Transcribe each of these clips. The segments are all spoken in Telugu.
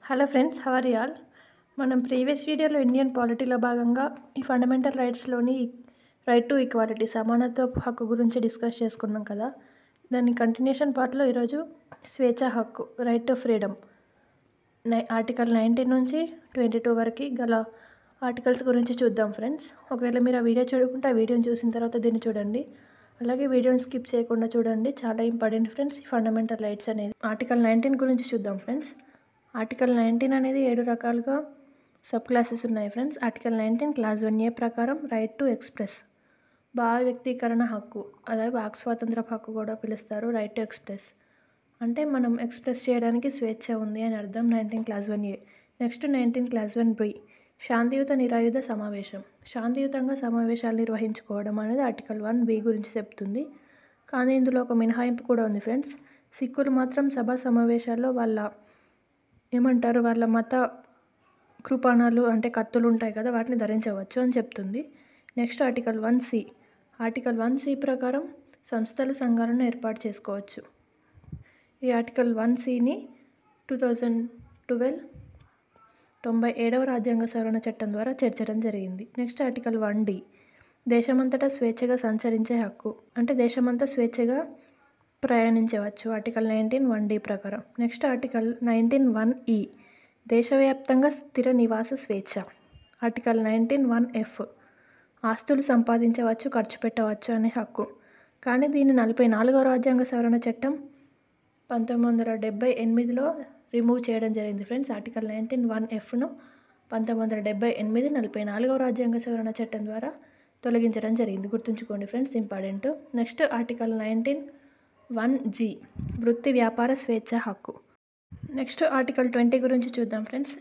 Hello friends, how are you all? మనం ప్రీవియస్ వీడియోలో ఇండియన్ పాలిటీలో భాగంగా ఈ ఫండమెంటల్ రైట్స్లోని రైట్ టు ఈక్వాలిటీ సమానత్వ హక్కు గురించి డిస్కస్ చేసుకున్నాం కదా. దాని కంటిన్యూషన్ పార్ట్లో ఈరోజు స్వేచ్ఛా హక్కు రైట్ టు ఫ్రీడమ్ ఆర్టికల్ 19 నుంచి 22 వరకు గల ఆర్టికల్స్ గురించి చూద్దాం ఫ్రెండ్స్. ఒకవేళ మీరు ఆ వీడియో చూడకుంటే ఆ వీడియోని చూసిన తర్వాత దీన్ని చూడండి. అలాగే వీడియోని స్కిప్ చేయకుండా చూడండి, చాలా ఇంపార్టెంట్ ఫ్రెండ్స్ ఈ ఫండమెంటల్ రైట్స్ అనేది. ఆర్టికల్ 19 గురించి చూద్దాం ఫ్రెండ్స్. ఆర్టికల్ 19 అనేది 7 రకాలుగా సబ్ క్లాసెస్ ఉన్నాయి ఫ్రెండ్స్. ఆర్టికల్ 19 క్లాస్ 1A ప్రకారం రైట్ టు ఎక్స్ప్రెస్ భావ వ్యక్తీకరణ హక్కు, అదే వాక్ స్వాతంత్ర హక్కు కూడా పిలుస్తారు. రైట్ టు ఎక్స్ప్రెస్ అంటే మనం ఎక్స్ప్రెస్ చేయడానికి స్వేచ్ఛ ఉంది అని అర్థం. 19 class 1A. Next 19 class 1B శాంతియుత నిరాయుధ సమావేశం, శాంతియుతంగా సమావేశాలు నిర్వహించుకోవడం అనేది ఆర్టికల్ 1B గురించి చెప్తుంది. కానీ ఇందులో ఒక మినహాయింపు కూడా ఉంది ఫ్రెండ్స్. సిక్కులు మాత్రం సభా సమావేశాల్లో వాళ్ళ మత కృపాణాలు అంటే కత్తులు ఉంటాయి కదా, వాటిని ధరించవచ్చు అని చెప్తుంది. Next article 1C. Article 1C ప్రకారం సంస్థలు సంఘాలను ఏర్పాటు చేసుకోవచ్చు. ఈ ఆర్టికల్ 1Cని 2012 97వ రాజ్యాంగ సవరణ చట్టం ద్వారా చేర్చడం జరిగింది. Next article 1D. దేశమంతటా స్వేచ్ఛగా సంచరించే హక్కు అంటే దేశమంతా స్వేచ్ఛగా ప్రయాణించవచ్చు. ఆర్టికల్ 19 1D ప్రకారం. Next article 19 1E. దేశవ్యాప్తంగా స్థిర నివాస స్వేచ్ఛ. Article 19 1F. ఆస్తులు సంపాదించవచ్చు, ఖర్చు పెట్టవచ్చు అనే హక్కు. కానీ దీన్ని 44వ రాజ్యాంగ సవరణ చట్టం 1978లో రిమూవ్ చేయడం జరిగింది ఫ్రెండ్స్. ఆర్టికల్ 19 1Fను 1978 44వ రాజ్యాంగ సవరణ చట్టం ద్వారా తొలగించడం జరిగింది. గుర్తుంచుకోండి friends, important. Next article 19 1G. వృత్తి వ్యాపార స్వేచ్ఛ హక్కు. నెక్స్ట్ ఆర్టికల్ 20 గురించి చూద్దాం ఫ్రెండ్స్.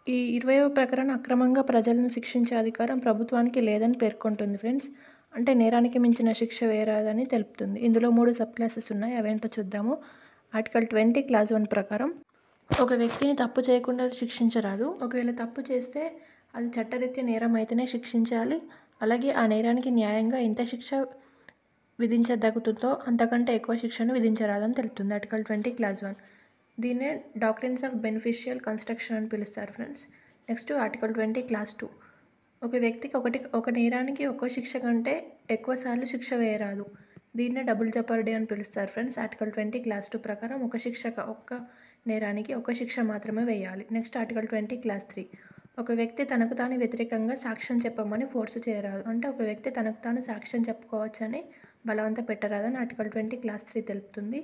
ఈ 20వ ప్రకరణ అక్రమంగా ప్రజలను శిక్షించే అధికారం ప్రభుత్వానికి లేదని పేర్కొంటుంది ఫ్రెండ్స్. అంటే నేరానికి మించిన శిక్ష వేయరాదని తెలుపుతుంది. ఇందులో 3 సబ్ క్లాసెస్ ఉన్నాయి, అవేంటో చూద్దాము. ఆర్టికల్ 20 క్లాస్ 1 ప్రకారం ఒక వ్యక్తిని తప్పు చేయకుండా శిక్షించరాదు. ఒకవేళ తప్పు చేస్తే అది చట్టరీత్యా నేరం అయితేనే శిక్షించాలి. అలాగే ఆ నేరానికి న్యాయంగా ఎంత శిక్ష విధించదగుతుందో అంతకంటే ఎక్కువ శిక్షను విధించరాదని తెలుపుతుంది. Article 20 class 1. దీన్నే డాక్ట్రిన్స్ ఆఫ్ బెనిఫిషియల్ కన్స్ట్రక్షన్ అని పిలుస్తారు ఫ్రెండ్స్. Next article 20 class 2. ఒక వ్యక్తికి ఒక నేరానికి ఒక్కో శిక్ష కంటే ఎక్కువసార్లు శిక్ష వేయరాదు. దీన్నే డబుల్ జపర్డీ అని పిలుస్తారు ఫ్రెండ్స్. ఆర్టికల్ 20 క్లాస్ 2 ప్రకారం ఒక్క నేరానికి ఒక శిక్ష మాత్రమే వేయాలి. Next article 20 class 3. ఒక వ్యక్తి తనకు తాను వ్యతిరేకంగా సాక్ష్యం చెప్పమని ఫోర్సు చేయరాదు. అంటే ఒక వ్యక్తి తనకు తాను సాక్ష్యం చెప్పుకోవచ్చని బలవంత పెట్టరాదని ఆర్టికల్ 20 క్లాస్ 3 తెలుపుతుంది.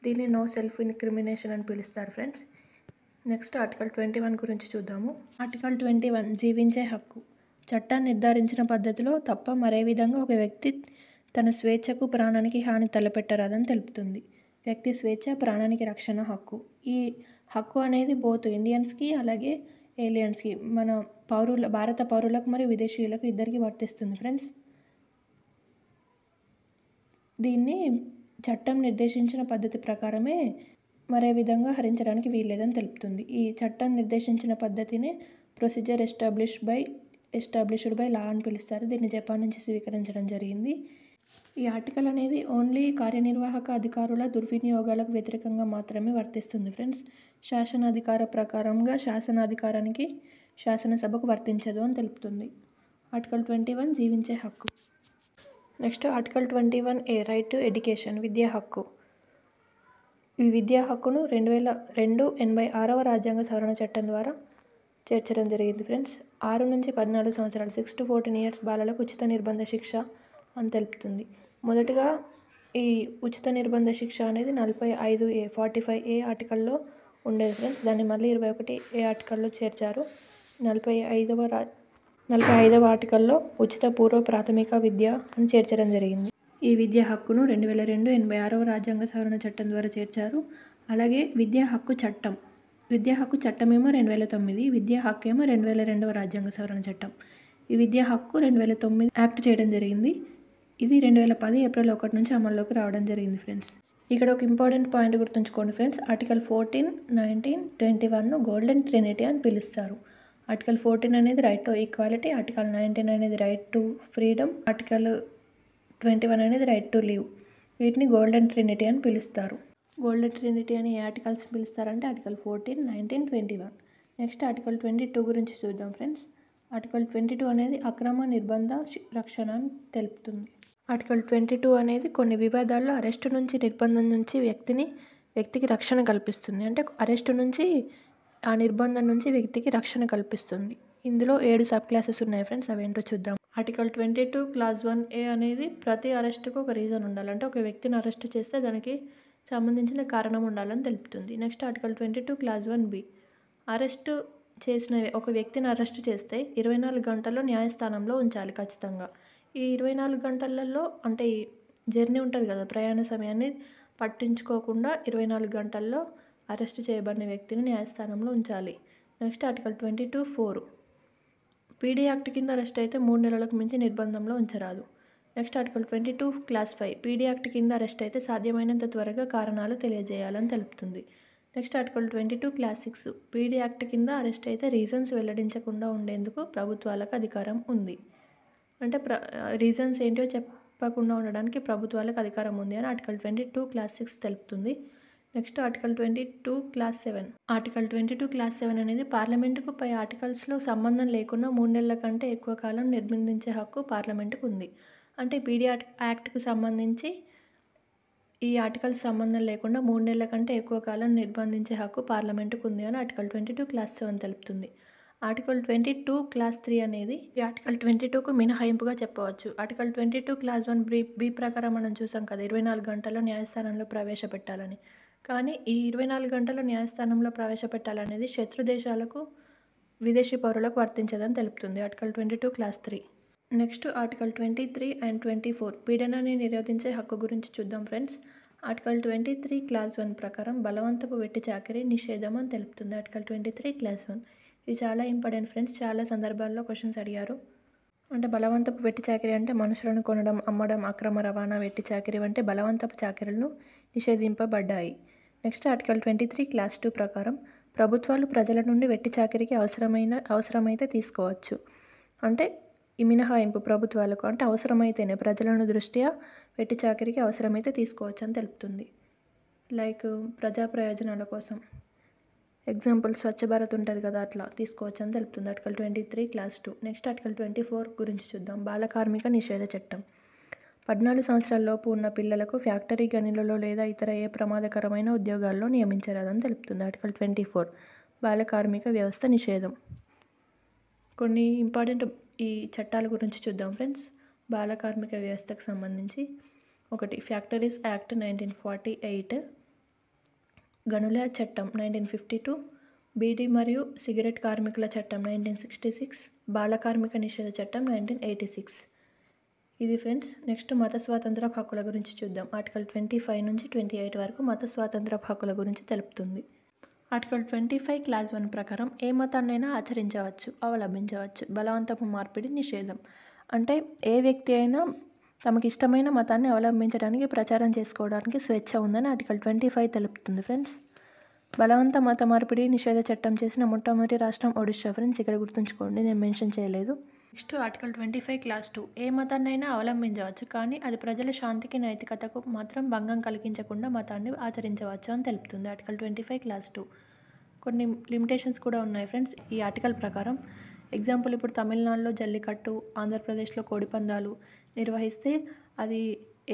దీన్ని నో సెల్ఫ్ ఇన్క్రిమినేషన్ అని పిలుస్తారు ఫ్రెండ్స్. నెక్స్ట్ ఆర్టికల్ 21 గురించి చూద్దాము. ఆర్టికల్ 21 జీవించే హక్కు. చట్టాన్ని నిర్ధారించిన పద్ధతిలో తప్ప మరే విధంగా ఒక వ్యక్తి తన స్వేచ్ఛకు ప్రాణానికి హాని తలపెట్టరాదని తెలుపుతుంది. వ్యక్తి స్వేచ్ఛ, ప్రాణానికి రక్షణ హక్కు. ఈ హక్కు అనేది బోత్ ఇండియన్స్కి అలాగే ఏలియన్స్కి, మన భారత పౌరులకు మరియు విదేశీయులకు ఇద్దరికి వర్తిస్తుంది ఫ్రెండ్స్. దీన్ని చట్టం నిర్దేశించిన పద్ధతి ప్రకారమే మరే విధంగా హరించడానికి వీల్లేదని తెలుపుతుంది. ఈ చట్టం నిర్దేశించిన పద్ధతిని ప్రొసీజర్ ఎస్టాబ్లిష్డ్ బై లా అని పిలుస్తారు. దీన్ని జపాన్ నుంచి స్వీకరించడం జరిగింది. ఈ ఆర్టికల్ అనేది ఓన్లీ కార్యనిర్వాహక అధికారుల దుర్వినియోగాలకు వ్యతిరేకంగా మాత్రమే వర్తిస్తుంది ఫ్రెండ్స్. శాసనాధికార ప్రకారంగా శాసనాధికారానికి శాసనసభకు వర్తించదు అని తెలుపుతుంది. ఆర్టికల్ 21 జీవించే హక్కు. Next article 21A right to education విద్యా హక్కు. ఈ విద్యా హక్కును 86వ రాజ్యాంగ సవరణ చట్టం ద్వారా చేర్చడం జరిగింది ఫ్రెండ్స్. 6 నుంచి 14 సంవత్సరాలు 6 to 14 years బాలలకు ఉచిత నిర్బంధ శిక్ష అని తెలుపుతుంది. మొదటగా ఈ ఉచిత నిర్బంధ శిక్ష అనేది 45A ఆర్టికల్లో ఉండేది ఫ్రెండ్స్. దాన్ని మళ్ళీ 21A ఆర్టికల్లో చేర్చారు. 45వ ఆర్టికల్లో ఉచిత పూర్వ ప్రాథమిక విద్య అని చేర్చడం జరిగింది. ఈ విద్యా హక్కును 2002 86వ రాజ్యాంగ సవరణ చట్టం ద్వారా చేర్చారు. అలాగే విద్యా హక్కు చట్టమేమో 2009, విద్యా హక్కు ఏమో 2002వ రాజ్యాంగ సవరణ చట్టం. ఈ విద్యా హక్కు 2009 యాక్ట్ చేయడం జరిగింది. ఇది 2010 ఏప్రిల్ 1 నుంచి అమల్లోకి రావడం జరిగింది ఫ్రెండ్స్. ఇక్కడ ఒక ఇంపార్టెంట్ పాయింట్ గుర్తుంచుకోండి ఫ్రెండ్స్. ఆర్టికల్ 14, 19, 21ను గోల్డెన్ ట్రినిటీ అని పిలుస్తారు. ఆర్టికల్ 14 అనేది రైట్ టు ఈక్వాలిటీ, ఆర్టికల్ 19 అనేది రైట్ టు ఫ్రీడమ్, ఆర్టికల్ 21 అనేది రైట్ టు లీవ్. వీటిని గోల్డెన్ ట్రినిటీ అని పిలుస్తారు. గోల్డెన్ ట్రినిటీ అని ఏ ఆర్టికల్స్ పిలుస్తారంటే ఆర్టికల్ 14, 19, 21. నెక్స్ట్ ఆర్టికల్ 22 గురించి చూద్దాం ఫ్రెండ్స్. ఆర్టికల్ 22 అనేది అక్రమ నిర్బంధ రక్షణ అని తెలుపుతుంది. ఆర్టికల్ 22 అనేది కొన్ని వివాదాల్లో అరెస్టు నుంచి నిర్బంధం నుంచి వ్యక్తికి రక్షణ కల్పిస్తుంది. అంటే అరెస్టు నుంచి ఆ నిర్బంధం నుంచి వ్యక్తికి రక్షణ కల్పిస్తుంది. ఇందులో 7 సబ్ క్లాసెస్ ఉన్నాయి ఫ్రెండ్స్, అవేంటో చూద్దాం. ఆర్టికల్ 22 క్లాస్ 1A అనేది ప్రతి అరెస్టుకు ఒక రీజన్ ఉండాలి. అంటే ఒక వ్యక్తిని అరెస్ట్ చేస్తే దానికి సంబంధించిన కారణం ఉండాలని తెలుపుతుంది. Next article 22 class 1B arrest చేసిన ఒక వ్యక్తిని అరెస్ట్ చేస్తే 24 గంటల్లో న్యాయస్థానంలో ఉంచాలి ఖచ్చితంగా. ఈ 24 గంటలలో అంటే జర్నీ ఉంటుంది కదా, ప్రయాణ సమయాన్ని పట్టించుకోకుండా 24 గంటల్లో అరెస్ట్ చేయబడిన వ్యక్తిని న్యాయస్థానంలో ఉంచాలి. నెక్స్ట్ ఆర్టికల్ 22(4) పీడీ యాక్ట్ కింద అరెస్ట్ అయితే 3 నెలలకు మించి నిర్బంధంలో ఉంచరాదు. Next article 22 clause 5 PD act కింద అరెస్ట్ అయితే సాధ్యమైనంత త్వరగా కారణాలు తెలియజేయాలని తెలుపుతుంది. Next article 22 clause 6 PD act కింద అరెస్ట్ అయితే రీజన్స్ వెల్లడించకుండా ఉండేందుకు ప్రభుత్వాలకు అధికారం ఉంది. అంటే రీజన్స్ ఏంటో చెప్పకుండా ఉండడానికి ప్రభుత్వాలకు అధికారం ఉంది అని ఆర్టికల్ 22 క్లాస్ 6 తెలుపుతుంది. Next article 22 class 7 article 22 class 7 అనేది పార్లమెంటుకు పై ఆర్టికల్స్లో సంబంధం లేకుండా 3 నెలల కంటే ఎక్కువ కాలం నిర్బంధించే హక్కు పార్లమెంటుకు ఉంది. అంటే పీడీ యాక్ట్కు సంబంధించి ఈ ఆర్టికల్స్ సంబంధం లేకుండా 3 నెలల కంటే ఎక్కువ కాలం నిర్బంధించే హక్కు పార్లమెంటుకు ఉంది అని ఆర్టికల్ 22 క్లాస్ 7 తెలుపుతుంది. ఆర్టికల్ 22 క్లాస్ 3 అనేది ఈ ఆర్టికల్ 22కు మినహాయింపుగా చెప్పవచ్చు. ఆర్టికల్ 22 క్లాస్ 1B ప్రకారం మనం చూసాం కదా, 24 గంటల్లో న్యాయస్థానంలో ప్రవేశపెట్టాలని. కానీ ఈ 24 గంటల్లో న్యాయస్థానంలో ప్రవేశపెట్టాలనేది శత్రు దేశాలకు, విదేశీ పౌరులకు వర్తించదని తెలుపుతుంది article 22 class 3. Next article 23 and 24 పీడనాన్ని నిరోధించే హక్కు గురించి చూద్దాం ఫ్రెండ్స్. ఆర్టికల్ 23 క్లాస్ 1 ప్రకారం బలవంతపు వెట్టి చాకిరీ నిషేధం అని తెలుపుతుంది ఆర్టికల్ 23 క్లాస్ 1. ఇది చాలా ఇంపార్టెంట్ ఫ్రెండ్స్, చాలా సందర్భాల్లో క్వశ్చన్స్ అడిగారు. అంటే బలవంతపు వెట్టి చాకిరీ అంటే మనుషులను కొనడం, అమ్మడం, అక్రమ రవాణా, వెట్టి చాకిరీ వంటి బలవంతపు చాకిరీలను నిషేధింపబడ్డాయి. నెక్స్ట్ ఆర్టికల్ 23 క్లాస్ 2 ప్రకారం ప్రభుత్వాలు ప్రజల నుండి వెట్టి చాకిరీకి అవసరమైతే తీసుకోవచ్చు. అంటే ఈ మినహాయింపు ప్రభుత్వాలకు అంటే అవసరమైతేనే, ప్రజలను దృష్ట్యా వెట్టి చాకిరీకి అవసరమైతే తీసుకోవచ్చు అని తెలుపుతుంది. లైక్ ప్రజా ప్రయోజనాల కోసం, ఎగ్జాంపుల్ స్వచ్ఛ భారత్ ఉంటుంది కదా, అట్లా తీసుకోవచ్చు అని తెలుపుతుంది ఆర్టికల్ 23 క్లాస్ 2. నెక్స్ట్ ఆర్టికల్ 24 గురించి చూద్దాం. బాల కార్మిక నిషేధ చట్టం 14 సంవత్సరాల లోపు ఉన్న పిల్లలకు ఫ్యాక్టరీ గనులలో లేదా ఇతర ఏ ప్రమాదకరమైన ఉద్యోగాల్లో నియమించరాదని తెలుపుతుంది ఆర్టికల్ 24 బాల కార్మిక వ్యవస్థ నిషేధం. కొన్ని ఇంపార్టెంట్ ఈ చట్టాల గురించి చూద్దాం ఫ్రెండ్స్. బాల కార్మిక వ్యవస్థకు సంబంధించి 1 ఫ్యాక్టరీస్ యాక్ట్ 1948, గనుల చట్టం 1952, బీడీ మరియు సిగరెట్ కార్మికుల చట్టం 1966, బాల కార్మిక నిషేధ చట్టం 1986. ఇది ఫ్రెండ్స్. నెక్స్ట్ మత స్వాతంత్ర హక్కుల గురించి చూద్దాం. ఆర్టికల్ 25 నుంచి 28 వరకు మత స్వాతంత్ర హక్కుల గురించి తెలుపుతుంది. ఆర్టికల్ 25 క్లాస్ 1 ప్రకారం ఏ మతాన్నైనా ఆచరించవచ్చు, అవలంబించవచ్చు. బలవంతపు మార్పిడి నిషేధం అంటే ఏ వ్యక్తి అయినా తమకు ఇష్టమైన మతాన్ని అవలంబించడానికి, ప్రచారం చేసుకోవడానికి స్వేచ్ఛ ఉందని ఆర్టికల్ 25 తెలుపుతుంది ఫ్రెండ్స్. బలవంత మత మార్పిడి నిషేధ చట్టం చేసిన మొట్టమొదటి రాష్ట్రం ఒడిషా ఫ్రెండ్స్, ఇక్కడ గుర్తుంచుకోండి, నేను మెన్షన్ చేయలేదు. నెక్స్ట్ ఆర్టికల్ 25 క్లాస్ 2 ఏ మతాన్నైనా అవలంబించవచ్చు, కానీ అది ప్రజల శాంతికి, నైతికతకు మాత్రం భంగం కలిగించకుండా మతాన్ని ఆచరించవచ్చు అని తెలుపుతుంది ఆర్టికల్ 25 క్లాస్ 2. కొన్ని లిమిటేషన్స్ కూడా ఉన్నాయి ఫ్రెండ్స్ ఈ ఆర్టికల్ ప్రకారం. ఎగ్జాంపుల్ ఇప్పుడు తమిళనాడులో జల్లికట్టు, ఆంధ్రప్రదేశ్లో కోడిపందాలు నిర్వహిస్తే అది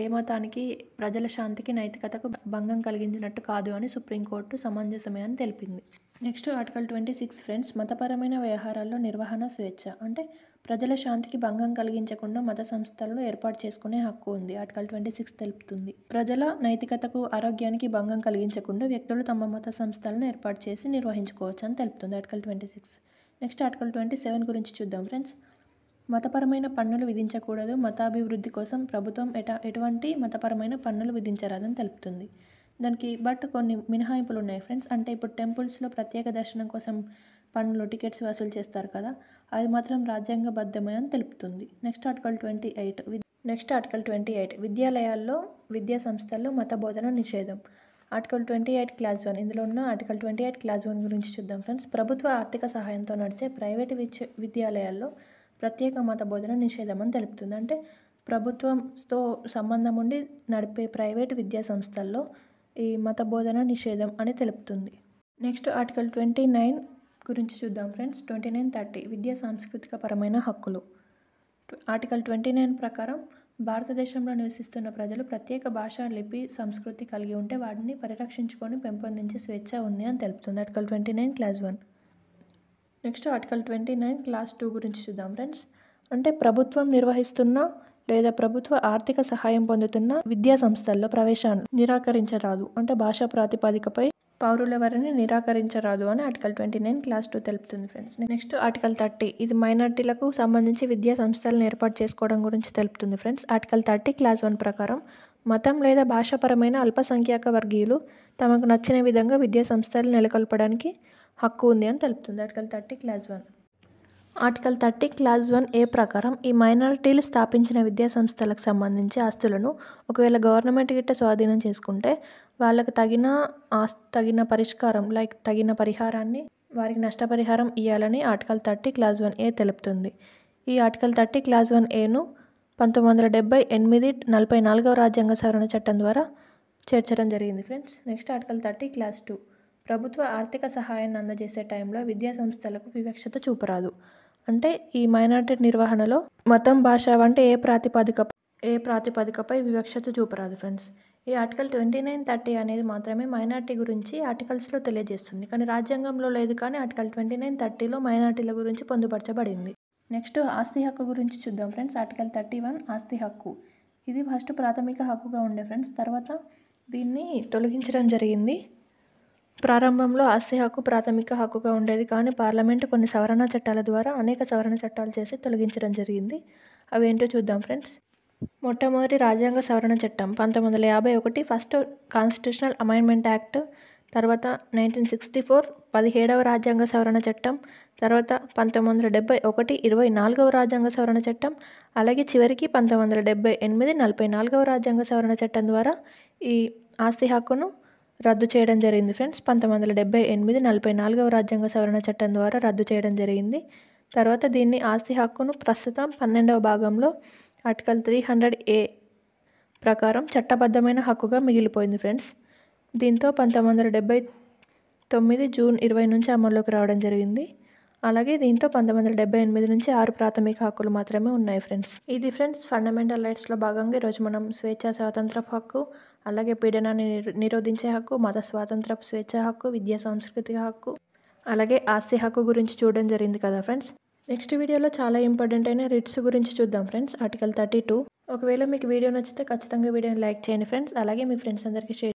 ఏ మతానికి, ప్రజల శాంతికి, నైతికతకు భంగం కలిగించినట్టు కాదు అని సుప్రీంకోర్టు సమంజసమే అని తెలిపింది. నెక్స్ట్ ఆర్టికల్ 26 ఫ్రెండ్స్ మతపరమైన వ్యవహారాల్లో నిర్వహణ స్వేచ్ఛ అంటే ప్రజల శాంతికి భంగం కలిగించకుండా మత సంస్థలను ఏర్పాటు చేసుకునే హక్కు ఉంది ఆర్టికల్ 26 తెలుపుతుంది. ప్రజల నైతికతకు, ఆరోగ్యానికి భంగం కలిగించకుండా వ్యక్తులు తమ మత సంస్థలను ఏర్పాటు చేసి నిర్వహించుకోవచ్చు అని తెలుపుతుంది ఆర్టికల్ 26. నెక్స్ట్ ఆర్టికల్ 27 గురించి చూద్దాం ఫ్రెండ్స్. మతపరమైన పన్నులు విధించకూడదు, మతాభివృద్ధి కోసం ప్రభుత్వం ఎటువంటి మతపరమైన పన్నులు విధించరాదని తెలుపుతుంది. దానికి బట్ కొన్ని మినహాయింపులు ఉన్నాయి ఫ్రెండ్స్. అంటే ఇప్పుడు టెంపుల్స్లో ప్రత్యేక దర్శనం కోసం పన్నులు, టికెట్స్ వసూలు చేస్తారు కదా, అది మాత్రం రాజ్యాంగబద్ధమే అని తెలుపుతుంది. నెక్స్ట్ ఆర్టికల్ 28 విద్యాలయాల్లో, విద్యా సంస్థల్లో మత బోధన నిషేధం. ఆర్టికల్ 28 క్లాస్ 1 ఇందులో ఉన్న ఆర్టికల్ 28 క్లాస్ 1 గురించి చూద్దాం ఫ్రెండ్స్. ప్రభుత్వ ఆర్థిక సహాయంతో నడిచే ప్రైవేటు విద్యాలయాల్లో ప్రత్యేక మత బోధన నిషేధం అని తెలుపుతుంది. అంటే ప్రభుత్వంతో సంబంధం ఉండి నడిపే ప్రైవేటు విద్యా సంస్థల్లో ఈ మత బోధన నిషేధం అని తెలుపుతుంది. నెక్స్ట్ ఆర్టికల్ 29 గురించి చూద్దాం ఫ్రెండ్స్. 29, 30 విద్యా సాంస్కృతిక పరమైన హక్కులు. ఆర్టికల్ 29 ప్రకారం భారతదేశంలో నివసిస్తున్న ప్రజలు ప్రత్యేక భాష, లిపి, సంస్కృతి కలిగి ఉంటే వాటిని పరిరక్షించుకొని పెంపొందించే స్వేచ్ఛ ఉంది అని తెలుపుతుంది. Article 29 class 1. Next article 29 class 2 గురించి చూద్దాం ఫ్రెండ్స్. అంటే ప్రభుత్వం నిర్వహిస్తున్న లేదా ప్రభుత్వ ఆర్థిక సహాయం పొందుతున్న విద్యా సంస్థల్లో ప్రవేశాన్ని నిరాకరించరాదు. అంటే భాషా ప్రాతిపదికపై పౌరులెవరిని నిరాకరించరాదు అని ఆర్టికల్ 29 క్లాస్ 2 తెలుపుతుంది ఫ్రెండ్స్. నెక్స్ట్ ఆర్టికల్ 30 ఇది మైనార్టీలకు సంబంధించి విద్యా సంస్థలను ఏర్పాటు చేసుకోవడం గురించి తెలుపుతుంది ఫ్రెండ్స్. ఆర్టికల్ 30 క్లాస్ 1 ప్రకారం మతం లేదా భాషాపరమైన అల్పసంఖ్యాక వర్గీయులు తమకు నచ్చిన విధంగా విద్యా సంస్థలు నెలకొల్పడానికి హక్కు ఉంది అని తెలుపుతుంది. Article 30 class 1. Article 30 class 1A ప్రకారం ఈ మైనారిటీలు స్థాపించిన విద్యా సంస్థలకు సంబంధించి ఆస్తులను ఒకవేళ గవర్నమెంట్ గిట్ట స్వాధీనం చేసుకుంటే వాళ్ళకు తగిన పరిష్కారం తగిన పరిహారాన్ని వారికి నష్టపరిహారం ఇవ్వాలని ఆర్టికల్ 30 క్లాస్ 1A తెలుపుతుంది. ఈ ఆర్టికల్ 30 క్లాస్ 1Aను 1978 44వ రాజ్యాంగ సవరణ చట్టం ద్వారా చేర్చడం జరిగింది ఫ్రెండ్స్. నెక్స్ట్ ఆర్టికల్ 30 క్లాస్ 2 ప్రభుత్వ ఆర్థిక సహాయాన్ని అందజేసే టైంలో విద్యా సంస్థలకు వివక్షత చూపరాదు. అంటే ఈ మైనారిటీ నిర్వహణలో మతం, భాష వంటి ఏ ప్రాతిపదికపై వివక్షత చూపరాదు ఫ్రెండ్స్. ఈ ఆర్టికల్ 29, 30 అనేది మాత్రమే మైనారిటీ గురించి ఆర్టికల్స్లో తెలియజేస్తుంది. కానీ రాజ్యాంగంలో లేదు. కానీ ఆర్టికల్ 29, 30లో మైనారిటీల గురించి పొందుపరచబడింది. నెక్స్ట్ ఆస్తి హక్కు గురించి చూద్దాం ఫ్రెండ్స్. ఆర్టికల్ 31 ఆస్తి హక్కు. ఇది ఫస్ట్ ప్రాథమిక హక్కుగా ఉండే ఫ్రెండ్స్. తర్వాత దీన్ని తొలగించడం జరిగింది. ప్రారంభంలో ఆస్తి హక్కు ప్రాథమిక హక్కుగా ఉండేది. కానీ పార్లమెంటు కొన్ని సవరణ చట్టాల ద్వారా అనేక సవరణ చట్టాలు చేసి తొలగించడం జరిగింది. అవి ఏంటో చూద్దాం ఫ్రెండ్స్. మొట్టమొదటి రాజ్యాంగ సవరణ చట్టం 1951 ఫస్ట్ కాన్స్టిట్యూషనల్ అమెండ్మెంట్ యాక్ట్. తర్వాత 1964 17వ రాజ్యాంగ సవరణ చట్టం. తర్వాత 1971 24వ రాజ్యాంగ సవరణ చట్టం. అలాగే చివరికి 1978 44వ రాజ్యాంగ సవరణ చట్టం ద్వారా ఈ ఆస్తి హక్కును రద్దు చేయడం జరిగింది ఫ్రెండ్స్. 1978 44వ రాజ్యాంగ సవరణ చట్టం ద్వారా రద్దు చేయడం జరిగింది. తర్వాత దీన్ని ఆస్తి హక్కును ప్రస్తుతం 12వ భాగంలో ఆర్టికల్ 300A ప్రకారం చట్టబద్ధమైన హక్కుగా మిగిలిపోయింది ఫ్రెండ్స్. దీంతో 1979 జూన్ 20 నుంచి అమల్లోకి రావడం జరిగింది. అలాగే దీంతో 1978 నుంచి 6 ప్రాథమిక హక్కులు మాత్రమే ఉన్నాయి ఫ్రెండ్స్. ఇది ఫ్రెండ్స్ ఫండమెంటల్ రైట్స్లో భాగంగా ఈరోజు మనం స్వేచ్ఛ స్వాతంత్రపు హక్కు, అలాగే పీడనాన్ని నిరోధించే హక్కు, మత స్వాతంత్రపు స్వేచ్ఛ హక్కు, విద్యా సాంస్కృతిక హక్కు, అలాగే ఆస్తి హక్కు గురించి చూడడం జరిగింది కదా ఫ్రెండ్స్. నెక్స్ట్ వీడియోలో చాలా ఇంపార్టెంట్ అయిన రిట్స్ గురించి చూద్దాం ఫ్రెండ్స్. ఆర్టికల్ 32. ఒకవేళ మీకు వీడియో నచ్చితే ఖచ్చితంగా వీడియోని లైక్ చేయండి ఫ్రెండ్స్. అలాగే మీ ఫ్రెండ్స్ అందరికీ షేర్